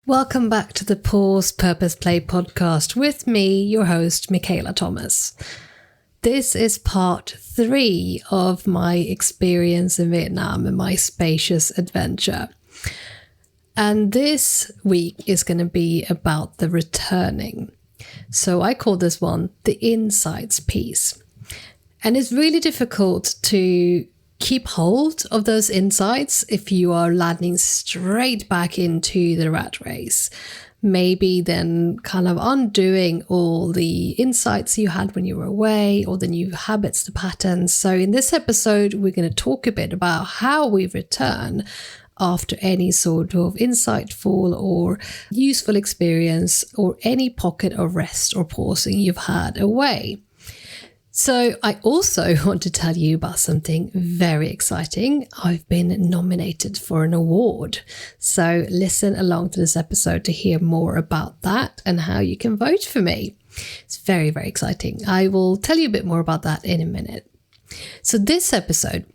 Welcome back to the Pause Purpose Play podcast with me, your host, Michaela Thomas. This is part 3 of my experience in Vietnam and my spacious adventure. And this week is going to be about the returning. So I call this one the insights piece. And it's really difficult to keep hold of those insights if you are landing straight back into the rat race. Maybe then kind of undoing all the insights you had when you were away, or the new habits, the patterns. So in this episode, we're going to talk a bit about how we return after any sort of insightful or useful experience or any pocket of rest or pausing you've had away. So I also want to tell you about something very exciting. I've been nominated for an award. So listen along to this episode to hear more about that and how you can vote for me. It's very, very exciting. I will tell you a bit more about that in a minute. So this episode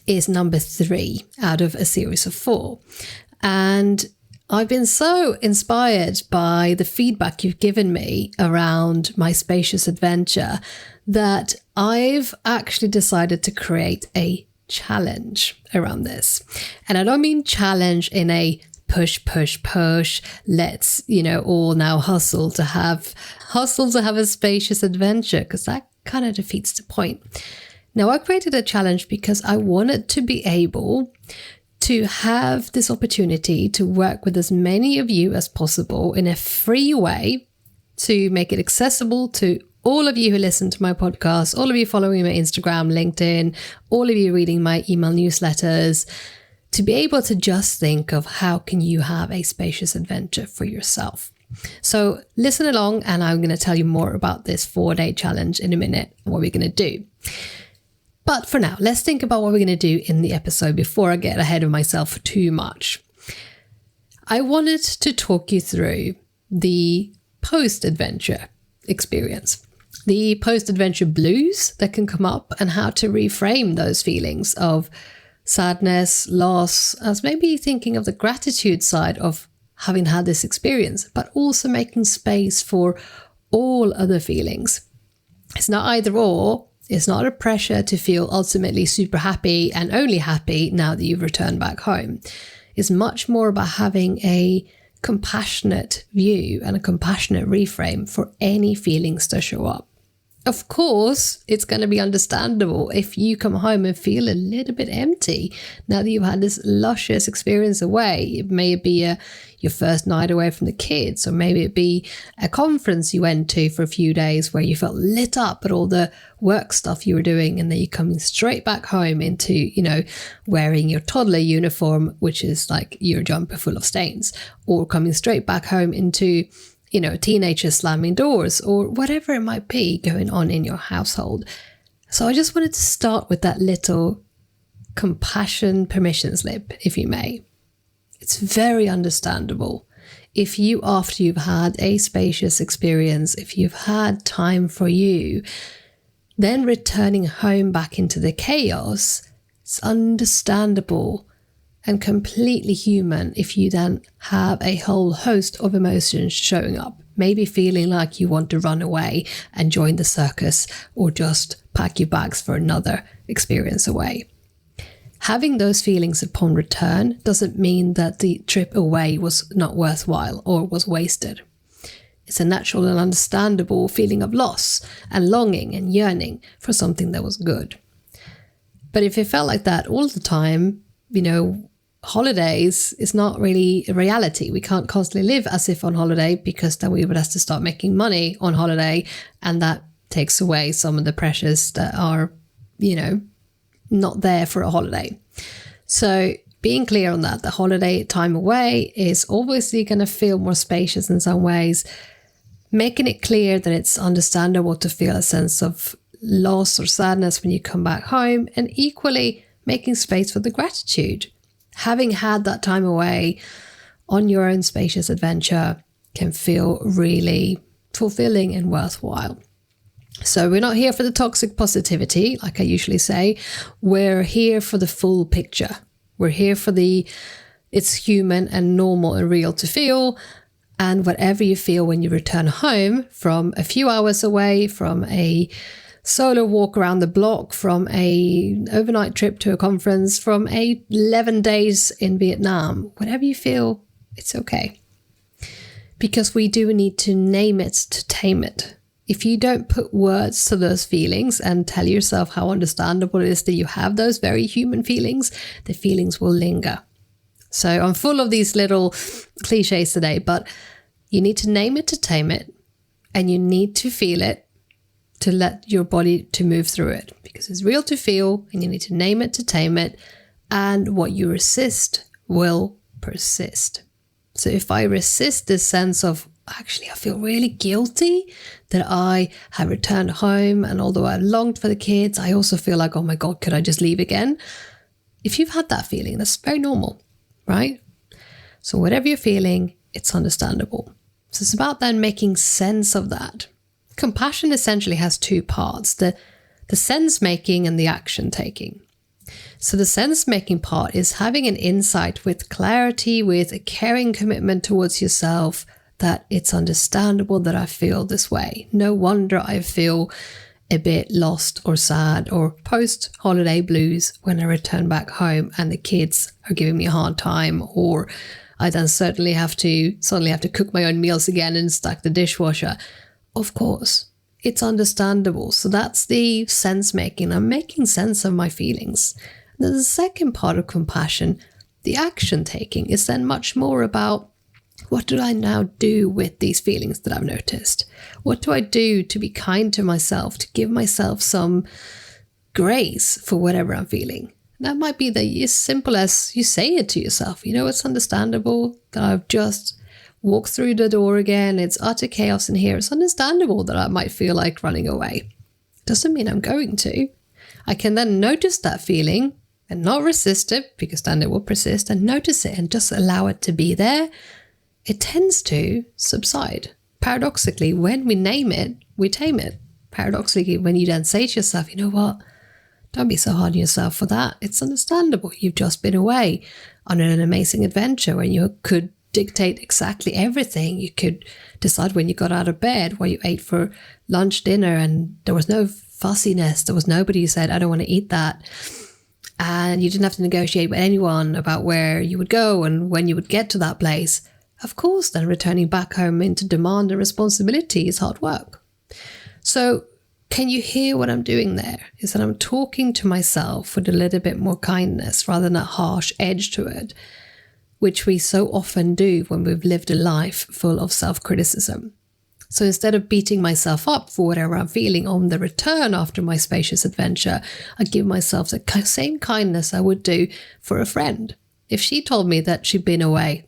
is number 3 out of a series of 4. And I've been so inspired by the feedback you've given me around my spacious adventure that I've actually decided to create a challenge around this. And I don't mean challenge in a push, let's, all now hustle to have a spacious adventure, because that kind of defeats the point. Now, I created a challenge because I wanted to be able to have this opportunity to work with as many of you as possible in a free way, to make it accessible to all of you who listen to my podcast, all of you following my Instagram, LinkedIn, all of you reading my email newsletters, to be able to just think of how can you have a spacious adventure for yourself. So listen along, and I'm going to tell you more about this 4-day challenge in a minute, and what we're going to do. But for now, let's think about what we're going to do in the episode before I get ahead of myself too much. I wanted to talk you through the post-adventure experience, the post-adventure blues that can come up, and how to reframe those feelings of sadness, loss, as maybe thinking of the gratitude side of having had this experience, but also making space for all other feelings. It's not either or. It's not a pressure to feel ultimately super happy and only happy now that you've returned back home. It's much more about having a compassionate view and a compassionate reframe for any feelings to show up. Of course, it's going to be understandable if you come home and feel a little bit empty now that you've had this luscious experience away. It may be your first night away from the kids, or maybe it be a conference you went to for a few days where you felt lit up at all the work stuff you were doing, and then you're coming straight back home into, wearing your toddler uniform, which is like your jumper full of stains, or coming straight back home into teenagers slamming doors, or whatever it might be going on in your household. So I just wanted to start with that little compassion permission slip, if you may. It's very understandable if you, after you've had a spacious experience, if you've had time for you, then returning home back into the chaos, it's understandable and completely human if you then have a whole host of emotions showing up, maybe feeling like you want to run away and join the circus, or just pack your bags for another experience away. Having those feelings upon return doesn't mean that the trip away was not worthwhile or was wasted. It's a natural and understandable feeling of loss and longing and yearning for something that was good. But if it felt like that all the time, holidays is not really a reality. We can't constantly live as if on holiday, because then we would have to start making money on holiday, and that takes away some of the pressures that are, not there for a holiday. So being clear on that, the holiday time away is obviously going to feel more spacious in some ways, making it clear that it's understandable to feel a sense of loss or sadness when you come back home, and equally making space for the gratitude. Having had that time away on your own spacious adventure can feel really fulfilling and worthwhile. So we're not here for the toxic positivity, like I usually say. We're here for the full picture. We're here for the It's human and normal and real to feel. And whatever you feel when you return home from a few hours away, from a solo walk around the block, from a overnight trip to a conference, from 11 days in Vietnam, whatever you feel, it's okay. Because we do need to name it to tame it. If you don't put words to those feelings and tell yourself how understandable it is that you have those very human feelings, the feelings will linger. So I'm full of these little cliches today, but you need to name it to tame it, and you need to feel it to let your body to move through it, because it's real to feel, and you need to name it to tame it, and what you resist will persist. So if I resist this sense of, actually, I feel really guilty that I have returned home, and although I longed for the kids, I also feel like, oh my God, could I just leave again? If you've had that feeling, that's very normal, right? So whatever you're feeling, it's understandable. So it's about then making sense of that. Compassion essentially has two parts, the sense making and the action taking. So the sense making part is having an insight with clarity, with a caring commitment towards yourself, that it's understandable that I feel this way. No wonder I feel a bit lost or sad or post-holiday blues when I return back home and the kids are giving me a hard time, or I then suddenly have to cook my own meals again and stack the dishwasher. Of course, it's understandable. So that's the sense making. I'm making sense of my feelings. Then the second part of compassion, the action taking, is then much more about, what do I now do with these feelings that I've noticed? What do I do to be kind to myself, to give myself some grace for whatever I'm feeling? That might be as simple as you say it to yourself. You know, it's understandable that I've just walked through the door again. It's utter chaos in here. It's understandable that I might feel like running away. Doesn't mean I'm going to. I can then notice that feeling and not resist it, because then it will persist, and notice it and just allow it to be there. It tends to subside. Paradoxically, when we name it, we tame it. Paradoxically, when you then say to yourself, you know what? Don't be so hard on yourself for that. It's understandable. You've just been away on an amazing adventure where you could dictate exactly everything. You could decide when you got out of bed, what you ate for lunch, dinner, and there was no fussiness. There was nobody who said, I don't want to eat that. And you didn't have to negotiate with anyone about where you would go and when you would get to that place. Of course, then returning back home into demand and responsibility is hard work. So can you hear what I'm doing there? Is that I'm talking to myself with a little bit more kindness rather than a harsh edge to it, which we so often do when we've lived a life full of self-criticism. So instead of beating myself up for whatever I'm feeling on the return after my spacious adventure, I give myself the same kindness I would do for a friend. If she told me that she'd been away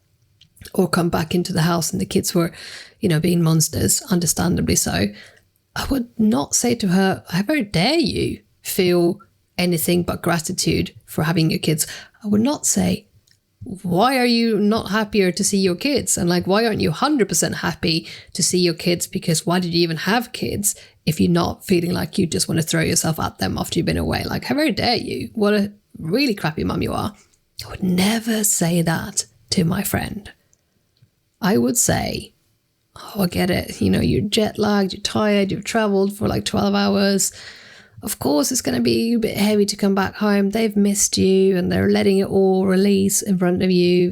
or come back into the house and the kids were, being monsters, understandably so, I would not say to her, how dare you feel anything but gratitude for having your kids. I would not say, why are you not happier to see your kids? And why aren't you 100% happy to see your kids? Because why did you even have kids if you're not feeling like you just want to throw yourself at them after you've been away? How very dare you? What a really crappy mum you are. I would never say that to my friend. I would say, oh, I get it. You're jet lagged, you're tired, you've traveled for 12 hours. Of course, it's going to be a bit heavy to come back home. They've missed you and they're letting it all release in front of you.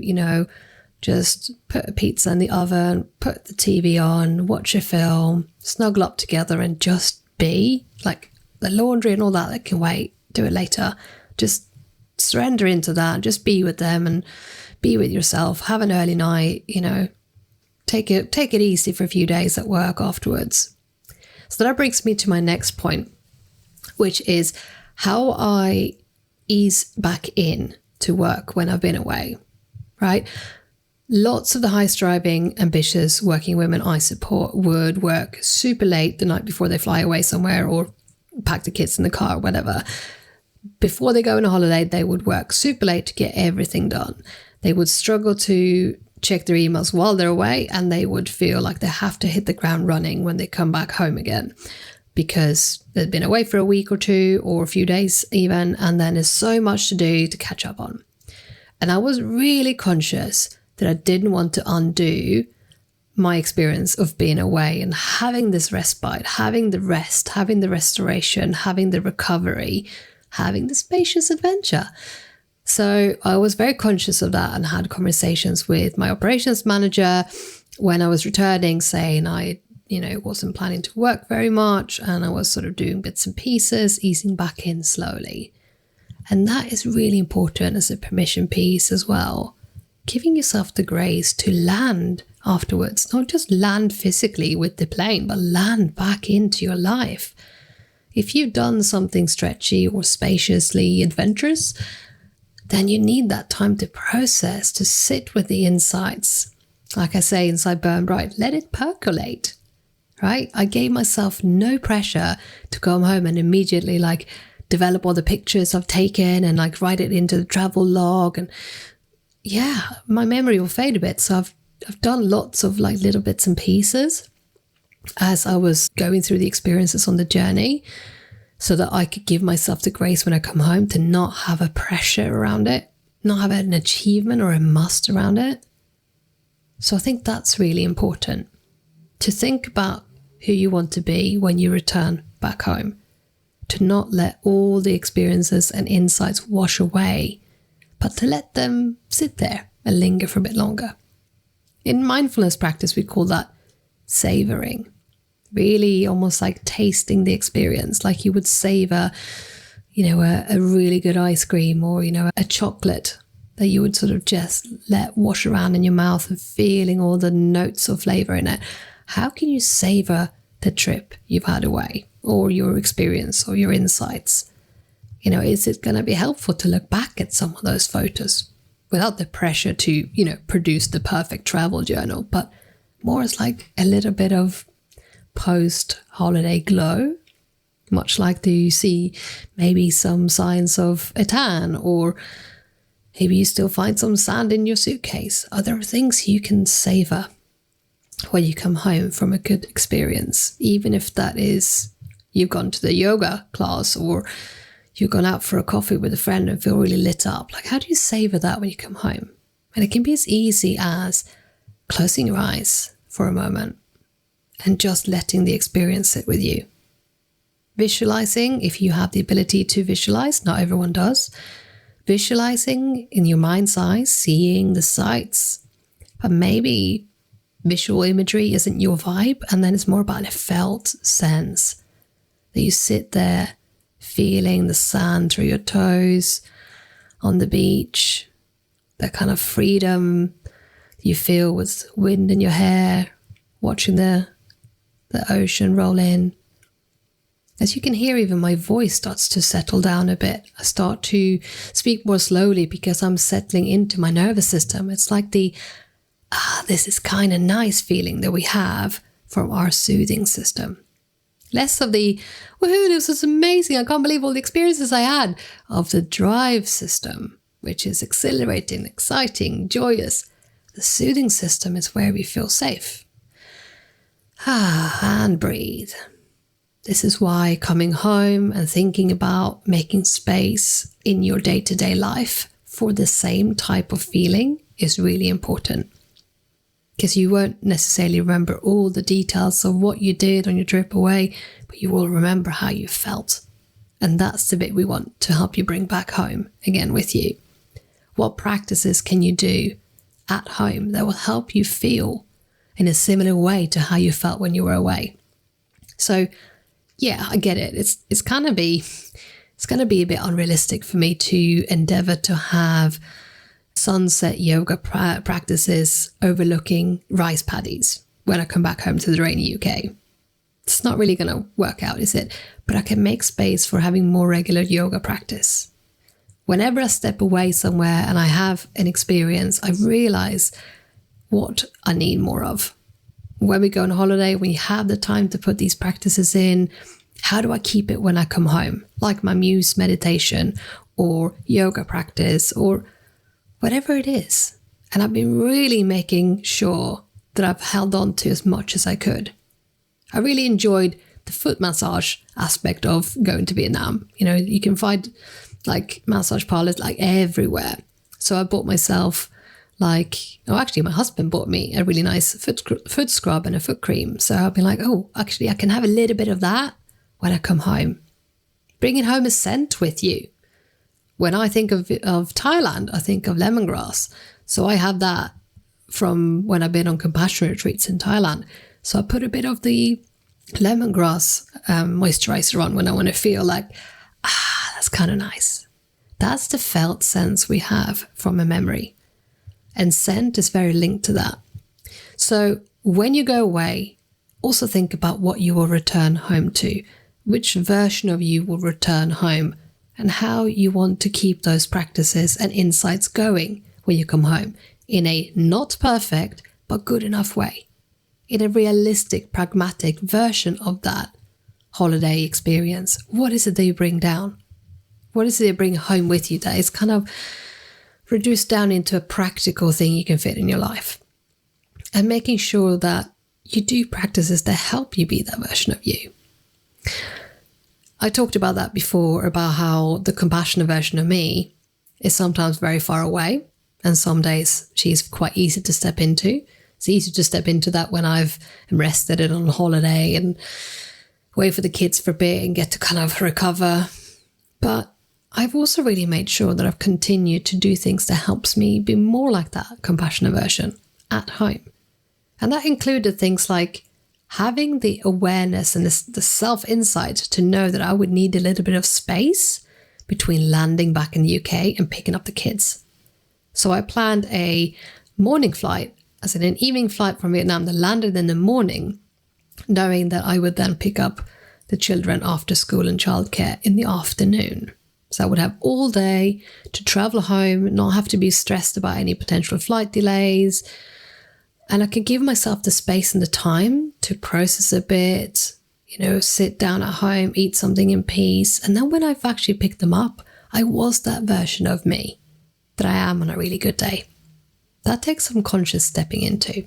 Just put a pizza in the oven, put the TV on, watch a film, snuggle up together and just be. The laundry and all that can wait. Do it later. Just surrender into that. Just be with them and be with yourself. Have an early night, Take it easy for a few days at work afterwards. So that brings me to my next point, which is how I ease back in to work when I've been away, right? Lots of the high-striving, ambitious working women I support would work super late the night before they fly away somewhere or pack the kids in the car or whatever. Before they go on a holiday, they would work super late to get everything done. They would struggle to check their emails while they're away, and they would feel like they have to hit the ground running when they come back home again because they've been away for a week or two or a few days even, and then there's so much to do to catch up on. And I was really conscious that I didn't want to undo my experience of being away and having this respite, having the rest, having the restoration, having the recovery, having the spacious adventure. So I was very conscious of that and had conversations with my operations manager when I was returning, saying I, wasn't planning to work very much and I was sort of doing bits and pieces, easing back in slowly. And that is really important as a permission piece as well. Giving yourself the grace to land afterwards, not just land physically with the plane, but land back into your life. If you've done something stretchy or spaciously adventurous, then you need that time to process, to sit with the insights. Like I say inside Burn Bright, let it percolate, right? I gave myself no pressure to come home and immediately develop all the pictures I've taken and write it into the travel log. And yeah, my memory will fade a bit. So I've done lots of little bits and pieces as I was going through the experiences on the journey, so that I could give myself the grace when I come home to not have a pressure around it, not have an achievement or a must around it. So I think that's really important, to think about who you want to be when you return back home, to not let all the experiences and insights wash away, but to let them sit there and linger for a bit longer. In mindfulness practice, we call that savoring. Really almost like tasting the experience, like you would savor, a really good ice cream or, a chocolate that you would sort of just let wash around in your mouth and feeling all the notes of flavor in it. How can you savor the trip you've had away, or your experience or your insights? Is it going to be helpful to look back at some of those photos without the pressure to, produce the perfect travel journal, but more as a little bit of post-holiday glow, much like do you see maybe some signs of a tan, or maybe you still find some sand in your suitcase. Are there things you can savor when you come home from a good experience, even if that is you've gone to the yoga class or you've gone out for a coffee with a friend and feel really lit up? How do you savor that when you come home? And it can be as easy as closing your eyes for a moment and just letting the experience sit with you. Visualizing, if you have the ability to visualize, not everyone does. Visualizing in your mind's eye, seeing the sights. But maybe visual imagery isn't your vibe, and then it's more about a felt sense. That you sit there feeling the sand through your toes on the beach, that kind of freedom you feel with wind in your hair, watching the ocean roll in. As you can hear, even my voice starts to settle down a bit. I start to speak more slowly because I'm settling into my nervous system. It's like this is kind of nice feeling that we have from our soothing system. Less of the, woohoo, this was amazing, I can't believe all the experiences I had, of the drive system, which is exhilarating, exciting, joyous. The soothing system is where we feel safe. And breathe. This is why coming home and thinking about making space in your day-to-day life for the same type of feeling is really important. Because you won't necessarily remember all the details of what you did on your trip away, but you will remember how you felt. And that's the bit we want to help you bring back home again with you. What practices can you do at home that will help you feel in a similar way to how you felt when you were away? So yeah, I get it. It's going to be a bit unrealistic for me to endeavor to have sunset yoga practices overlooking rice paddies when I come back home to the rainy UK. It's not really going to work out, is it? But I can make space for having more regular yoga practice. Whenever I step away somewhere and I have an experience, I realize what I need more of. When we go on holiday, when you have the time to put these practices in, how do I keep it when I come home? Like my muse meditation or yoga practice or whatever it is. And I've been really making sure that I've held on to as much as I could. I really enjoyed the foot massage aspect of going to Vietnam. You can find massage parlors everywhere. So I bought myself actually my husband bought me a really nice foot scrub and a foot cream. So I'll be like, oh, actually I can have a little bit of that when I come home. Bringing home a scent with you. When I think of Thailand, I think of lemongrass. So I have that from when I've been on compassion retreats in Thailand. So I put a bit of the lemongrass moisturizer on when I want to feel like, that's kind of nice. That's the felt sense we have from a memory. And scent is very linked to that. So when you go away, also think about what you will return home to, which version of you will return home, and how you want to keep those practices and insights going when you come home in a not perfect, but good enough way. In a realistic, pragmatic version of that holiday experience. What is it that you bring down? What is it you bring home with you that is kind of reduced down into a practical thing you can fit in your life? And making sure that you do practices that help you be that version of you. I talked about that before, about how the compassionate version of me is sometimes very far away, and some days she's quite easy to step into. It's easy to step into that when I've rested it on holiday and wait for the kids for a bit and get to kind of recover. But I've also really made sure that I've continued to do things that helps me be more like that compassionate version at home. And that included things like having the awareness and the self-insight to know that I would need a little bit of space between landing back in the UK and picking up the kids. So I planned a morning flight, as in an evening flight from Vietnam that landed in the morning, knowing that I would then pick up the children after school and childcare in the afternoon. So I would have all day to travel home, not have to be stressed about any potential flight delays. And I could give myself the space and the time to process a bit, sit down at home, eat something in peace. And then when I've actually picked them up, I was that version of me that I am on a really good day. That takes some conscious stepping into.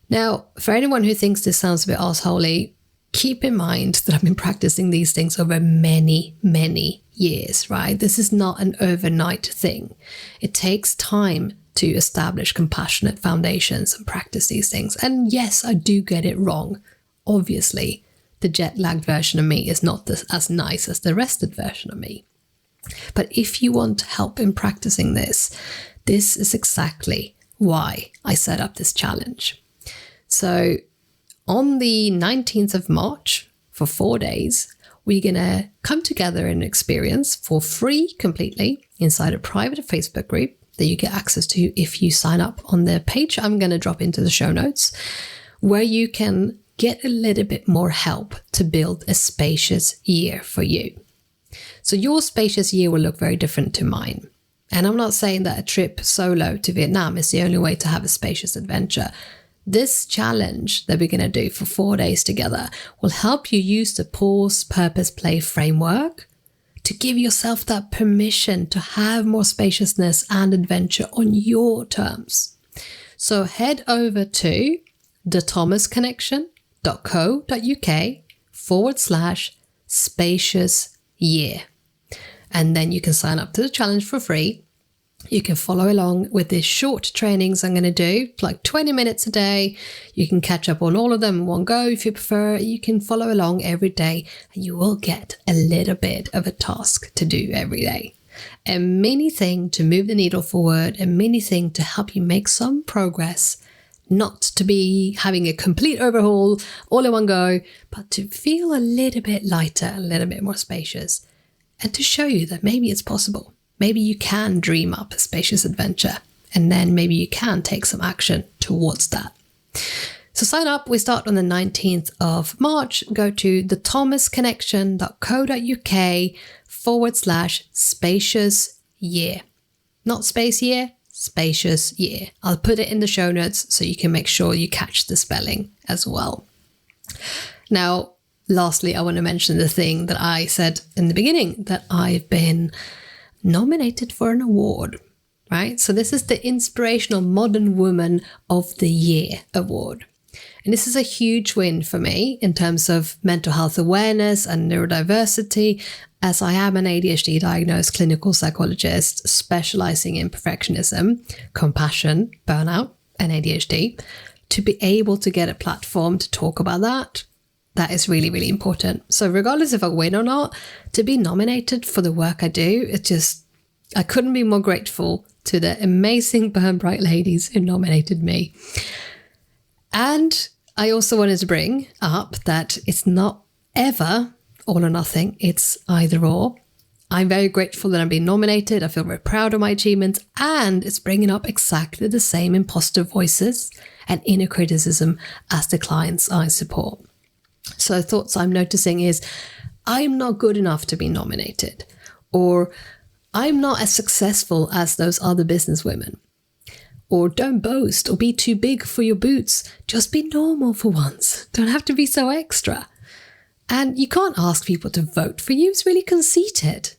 Now, for anyone who thinks this sounds a bit assholey, keep in mind that I've been practicing these things over many, many years, right? This is not an overnight thing. It takes time to establish compassionate foundations and practice these things. And yes, I do get it wrong. Obviously, the jet-lagged version of me is not as nice as the rested version of me. But if you want help in practicing this is exactly why I set up this challenge. So on the 19th of March, for 4 days, we're going to come together in an experience for free completely inside a private Facebook group that you get access to if you sign up on the page I'm going to drop into the show notes, where you can get a little bit more help to build a spacious year for you. So your spacious year will look very different to mine. And I'm not saying that a trip solo to Vietnam is the only way to have a spacious adventure. This challenge that we're going to do for 4 days together will help you use the pause, purpose, play framework to give yourself that permission to have more spaciousness and adventure on your terms. So head over to thethomasconnection.co.uk/spacious year. And then you can sign up to the challenge for free. You can follow along with these short trainings I'm going to do, like 20 minutes a day. You can catch up on all of them in one go if you prefer. You can follow along every day and you will get a little bit of a task to do every day. A mini thing to move the needle forward, a mini thing to help you make some progress, not to be having a complete overhaul all in one go, but to feel a little bit lighter, a little bit more spacious, and to show you that maybe it's possible. Maybe you can dream up a spacious adventure, and then maybe you can take some action towards that. So sign up. We start on the 19th of March. Go to thethomasconnection.co.uk/spacious year. Not space year, spacious year. I'll put it in the show notes so you can make sure you catch the spelling as well. Now, lastly, I want to mention the thing that I said in the beginning, that I've been nominated for an award, right? So this is the Inspirational Modern Woman of the Year award. And this is a huge win for me in terms of mental health awareness and neurodiversity, as I am an ADHD diagnosed clinical psychologist specializing in perfectionism, compassion, burnout, and ADHD. To be able to get a platform to talk about that is really, really important. So regardless if I win or not, to be nominated for the work I do, I couldn't be more grateful to the amazing Burn Bright ladies who nominated me. And I also wanted to bring up that it's not ever all or nothing, it's either or. I'm very grateful that I'm being nominated. I feel very proud of my achievements, and it's bringing up exactly the same imposter voices and inner criticism as the clients I support. So thoughts I'm noticing is, I'm not good enough to be nominated, or I'm not as successful as those other businesswomen, or don't boast or be too big for your boots. Just be normal for once. Don't have to be so extra. And you can't ask people to vote for you. It's really conceited.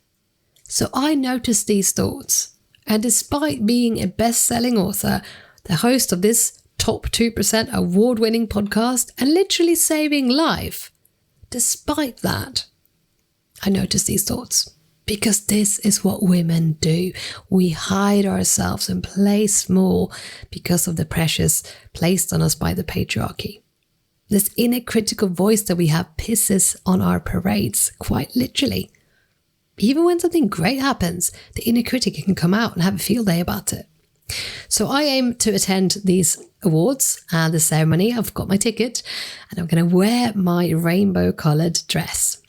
So I noticed these thoughts. And despite being a best-selling author, the host of this top 2% award-winning podcast, and literally saving life, despite that, I noticed these thoughts. Because this is what women do. We hide ourselves and play small because of the pressures placed on us by the patriarchy. This inner critical voice that we have pisses on our parades, quite literally. Even when something great happens, the inner critic can come out and have a field day about it. So I aim to attend these awards and the ceremony. I've got my ticket and I'm going to wear my rainbow-coloured dress.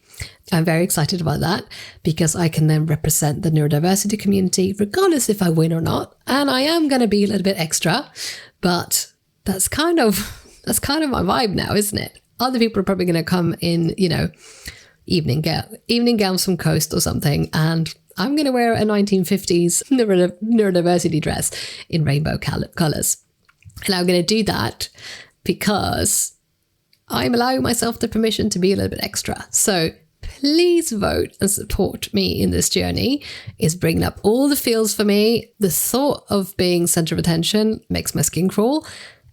I'm very excited about that because I can then represent the neurodiversity community regardless if I win or not. And I am going to be a little bit extra, but that's kind of my vibe now, isn't it? Other people are probably going to come in, evening gowns from Coast or something, and I'm going to wear a 1950s neurodiversity dress in rainbow colours. And I'm going to do that because I'm allowing myself the permission to be a little bit extra. So please vote and support me in this journey. It's bringing up all the feels for me. The thought of being center of attention makes my skin crawl,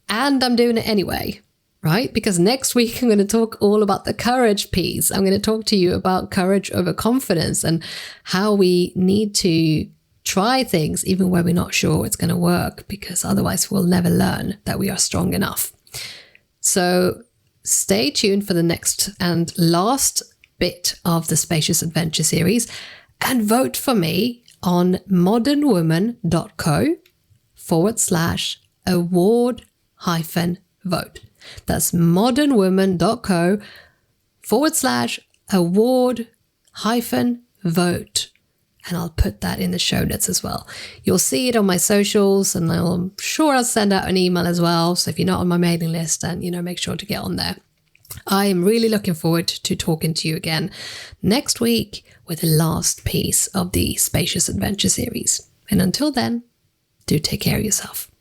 and I'm doing it anyway, right? Because next week I'm going to talk all about the courage piece. I'm going to talk to you about courage over confidence and how we need to try things even when we're not sure it's going to work, because otherwise we'll never learn that we are strong enough. So stay tuned for the next and last bit of the Spacious Adventure series, and vote for me on modernwoman.co/award-vote. That's modernwoman.co/award-vote. And I'll put that in the show notes as well. You'll see it on my socials, and I'm sure I'll send out an email as well. So if you're not on my mailing list, then, make sure to get on there. I am really looking forward to talking to you again next week with the last piece of the Spacious Adventure series. And until then, do take care of yourself.